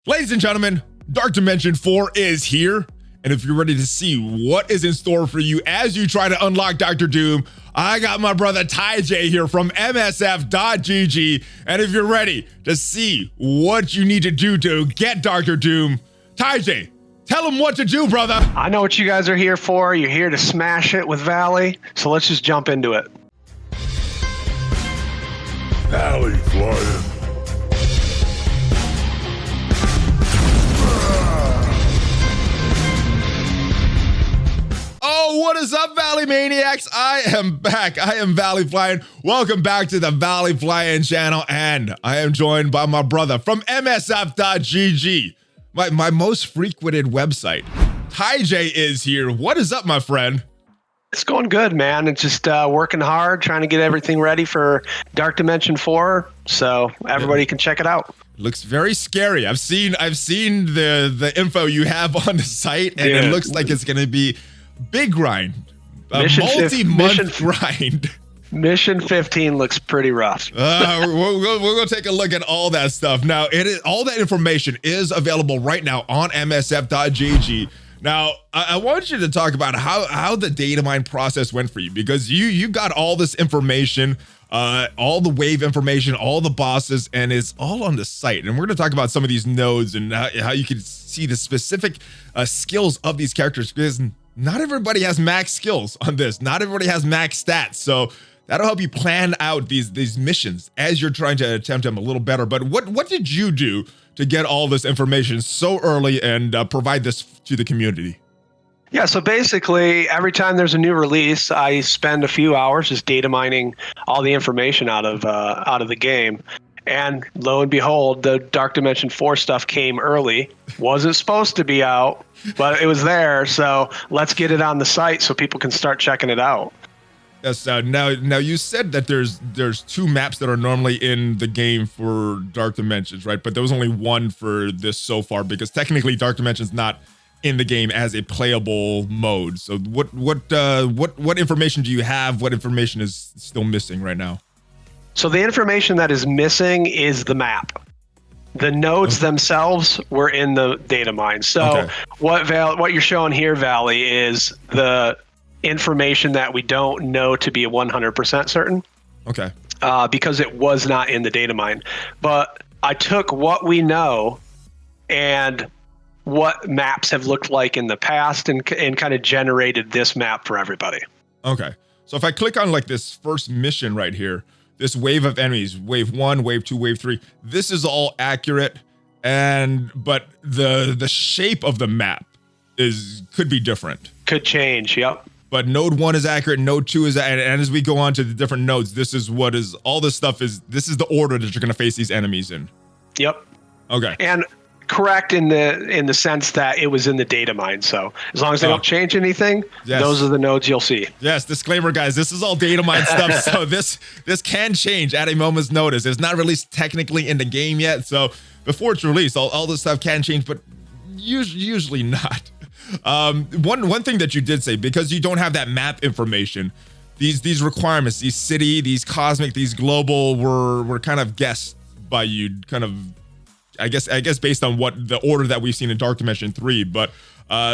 Ladies and gentlemen, Dark Dimension 4 is here. And if you're ready to see what is in store for you as you try to unlock Dr. Doom, I got my brother TyeJae here from MSF.GG. And if you're ready to see what you need to do to get Dr. Doom, TyeJae, tell him what to do, brother. I know what you guys are here for. You're here to smash it with Valley. So let's just jump into it. ValleyFlyin. Oh, what is up, Valley Maniacs? I am back. I am ValleyFlyin. Welcome back to the ValleyFlyin channel, and I am joined by my brother from MSF.GG, my most frequented website. TyeJae is here. What is up, my friend? It's going good, man. It's just working hard, trying to get everything ready for Dark Dimension 4, so everybody can check it out. Looks very scary. I've seen the info you have on the site, and it looks like it's going to be big grind, a multi-month grind. Mission 15 looks pretty rough. We're going to take a look at all that stuff. Now, all that information is available right now on MSF.GG. Now, I want you to talk about how the data mine process went for you, because you got all this information, all the wave information, all the bosses, and it's all on the site. And we're going to talk about some of these nodes and how you can see the specific skills of these characters, because not everybody has max skills on this. Not everybody has max stats. So that'll help you plan out these missions as you're trying to attempt them a little better. But what did you do to get all this information so early and provide this to the community? Yeah, so basically every time there's a new release, I spend a few hours just data mining all the information out of the game. And lo and behold, the Dark Dimension 4 stuff came early. Wasn't supposed to be out, but it was there. So let's get it on the site so people can start checking it out. Yes. Now you said that there's two maps that are normally in the game for Dark Dimensions, right? But there was only one for this so far, because technically Dark Dimensions not in the game as a playable mode. So what information do you have? What information is still missing right now? So the information that is missing is the map. The nodes themselves were in the data mine. So what you're showing here, Valley, is the information that we don't know to be 100% certain. Okay. Because it was not in the data mine. But I took what we know and what maps have looked like in the past and kind of generated this map for everybody. Okay. So if I click on like this first mission right here, this wave of enemies, wave 1, wave 2, wave 3, this is all accurate, but the shape of the map could be different. Could change, yep. But node 1 is accurate, node 2 is, and as we go on to the different nodes, this is all this stuff is, this is the order that you're going to face these enemies in. Yep. Okay. And correct in the sense that it was in the data mine. So as long as they don't change anything, those are the nodes you'll see. Yes, disclaimer, guys, this is all data mine stuff. So this can change at a moment's notice. It's not released technically in the game yet. So before it's released, all this stuff can change, but usually not. One thing that you did say, because you don't have that map information, these requirements, these city, these cosmic, these global were kind of guessed by you, kind of, I guess based on what the order that we've seen in Dark Dimension 3. But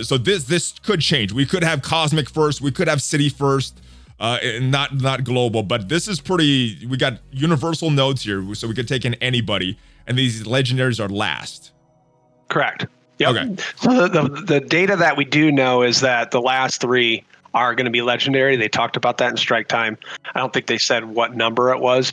so this could change. We could have cosmic first, we could have city first, and not global. But this is pretty, we got universal nodes here, so we could take in anybody, and these legendaries are last. Correct. Yep. Okay. So the data that we do know is that the last 3 are going to be legendary. They talked about that in Strike Time. I don't think they said what number it was,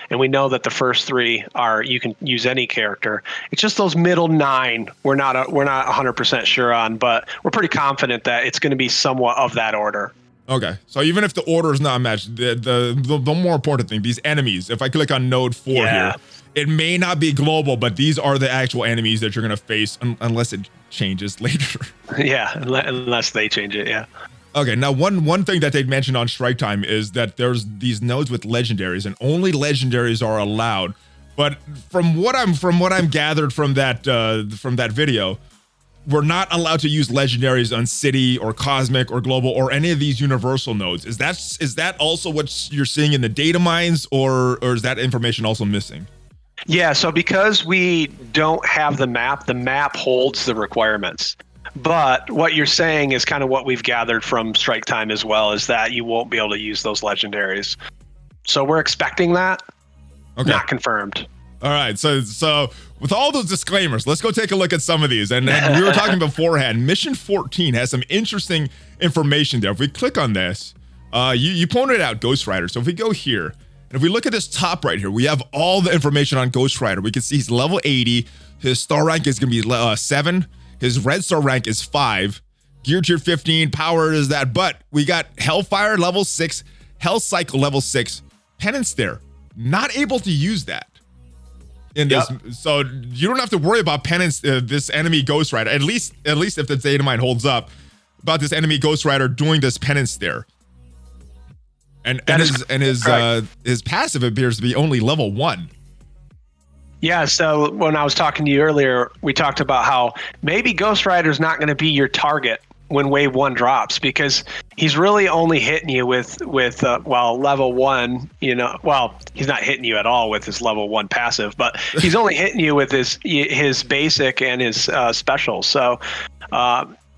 and we know that the first 3 are, you can use any character. It's just those middle 9 we're not 100% sure on, but we're pretty confident that it's going to be somewhat of that order. Okay, so even if the order is not matched, the more important thing, these enemies, if I click on node 4 here, it may not be global, but these are the actual enemies that you're going to face unless it changes later. Yeah, unless they change it, yeah. Okay, now one thing that they mentioned on Strike Time is that there's these nodes with legendaries, and only legendaries are allowed. But from what I'm gathered from that video, we're not allowed to use legendaries on city or cosmic or global or any of these universal nodes. Is that also what you're seeing in the data mines, or is that information also missing? Yeah, so because we don't have the map holds the requirements. But what you're saying is kind of what we've gathered from Strike Time as well, is that you won't be able to use those legendaries. So we're expecting that. Okay. Not confirmed. All right, so with all those disclaimers, let's go take a look at some of these. And we were talking beforehand, Mission 14 has some interesting information there. If we click on this, you pointed out Ghost Rider. So if we go here, and if we look at this top right here, we have all the information on Ghost Rider. We can see he's level 80. His star rank is going to be 7. His red star rank is 5. Gear tier 15. Power is that. But we got Hellfire level 6. Hell Cycle level 6. Penance there. Not able to use that in this. So you don't have to worry about Penance, this enemy Ghost Rider. At least if the data mine holds up, about this enemy Ghost Rider doing this Penance there. And his passive appears to be only level 1. Yeah, so when I was talking to you earlier, we talked about how maybe Ghost Rider's not going to be your target when wave 1 drops, because he's really only hitting you with level 1, well, he's not hitting you at all with his level 1 passive, but he's only hitting you with his basic and his special. So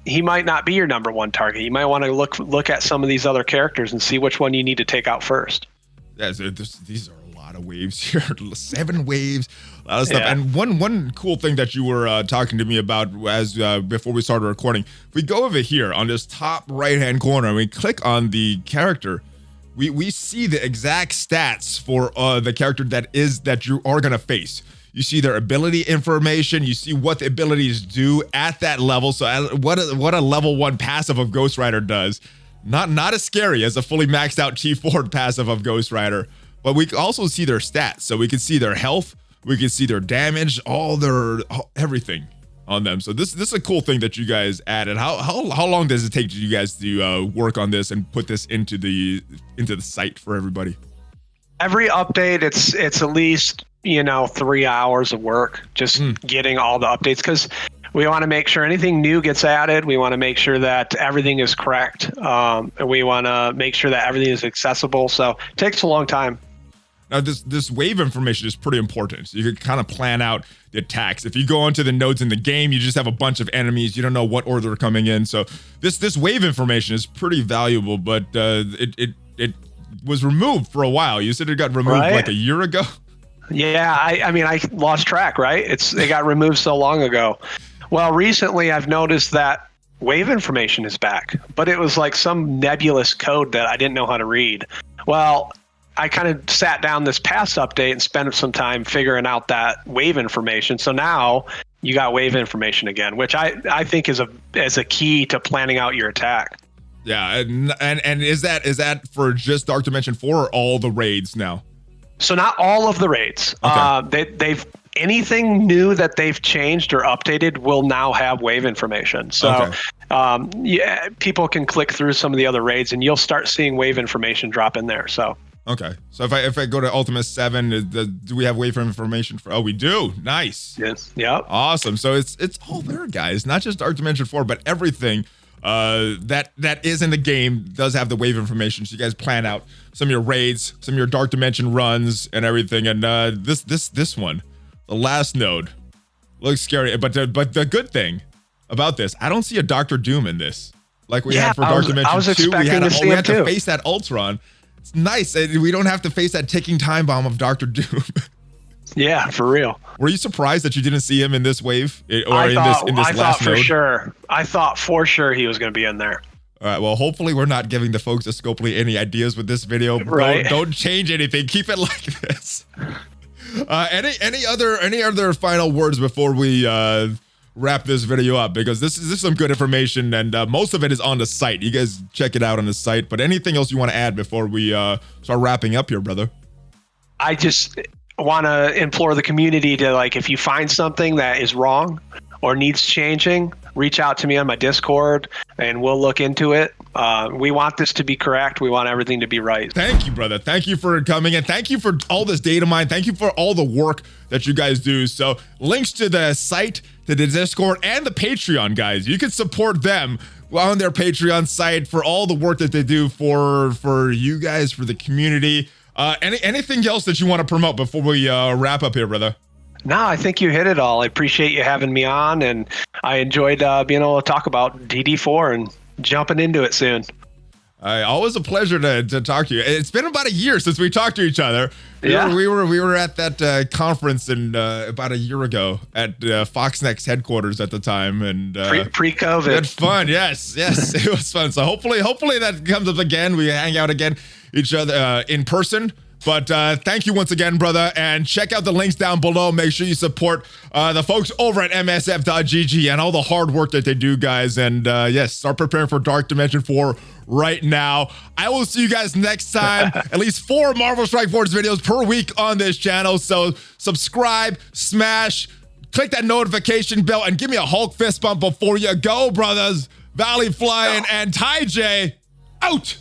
he might not be your number 1 target. You might want to look at some of these other characters and see which one you need to take out first. Yeah, these are a lot of waves here. 7 waves, a lot of stuff. Yeah. And one cool thing that you were talking to me about as before we started recording, if we go over here on this top right-hand corner and we click on the character, we see the exact stats for the character that you are going to face. You see their ability information. You see what the abilities do at that level. So what a level 1 passive of Ghost Rider does. Not as scary as a fully maxed out T4 passive of Ghost Rider, but we can also see their stats. So we can see their health, we can see their damage, everything on them. So this is a cool thing that you guys added. How long does it take you guys to work on this and put this into the site for everybody? Every update, it's at least 3 hours of work just getting all the updates, because we want to make sure anything new gets added. We want to make sure that everything is correct. And we want to make sure that everything is accessible. So it takes a long time. Now, this wave information is pretty important. So you can kind of plan out the attacks. If you go onto the nodes in the game, you just have a bunch of enemies. You don't know what order they're coming in. So this wave information is pretty valuable, but it was removed for a while. You said it got removed like a year ago? Yeah, I mean, I lost track, right? It got removed so long ago. Well, recently I've noticed that wave information is back, but it was like some nebulous code that I didn't know how to read. Well, I kind of sat down this past update and spent some time figuring out that wave information. So now you got wave information again, which I think is a key to planning out your attack. Yeah, and is that for just Dark Dimension 4 or all the raids now? So not all of the raids. Okay. They've anything new that they've changed or updated will now have wave information. So people can click through some of the other raids and you'll start seeing wave information drop in there. So okay. So if I go to Ultimate 7, do we have wave information for? Oh, we do. Nice. Yes. Yep. Awesome. So it's all there, guys. Not just Dark Dimension 4, but everything that is in the game does have the wave information. So you guys plan out some of your raids, some of your Dark Dimension runs, and everything. And this one, the last node, looks scary. But the good thing about this, I don't see a Dr. Doom in this, like we had for Dark Dimension 2. I was expecting to see we had to face that Ultron. It's nice. We don't have to face that ticking time bomb of Dr. Doom. Yeah, for real. Were you surprised that you didn't see him in this wave in this last node? I thought for sure he was going to be in there. All right. Well, hopefully we're not giving the folks at Scopely any ideas with this video. Right. Don't change anything. Keep it like this. Any other final words before we wrap this video up? Because this is some good information, and most of it is on the site. You guys check it out on the site. But anything else you want to add before we start wrapping up here, brother? I just want to implore the community to, like, if you find something that is wrong or needs changing, reach out to me on my Discord and we'll look into it. We want this to be correct. We want everything to be right. Thank you, brother. Thank you for coming in. Thank you for all this data mine. Thank you for all the work that you guys do. So links to the site, to the Discord, and the Patreon, guys. You can support them on their Patreon site for all the work that they do for you guys, for the community. Anything else that you want to promote before we wrap up here, brother? No, I think you hit it all. I appreciate you having me on, and I enjoyed being able to talk about DD4 and jumping into it soon. Always a pleasure to talk to you. It's been about a year since we talked to each other. We were at that conference about a year ago at Foxnext headquarters at the time, and pre-COVID. We had fun. Yes, it was fun. So hopefully that comes up again. We hang out again, each other in person. But thank you once again, brother, and check out the links down below. Make sure you support the folks over at msf.gg and all the hard work that they do, guys. And yes, start preparing for Dark Dimension 4 right now. I will see you guys next time. At least 4 Marvel Strike Force videos per week on this channel. So subscribe, smash, click that notification bell, and give me a Hulk fist bump before you go, brothers. ValleyFlyin and TyeJae out.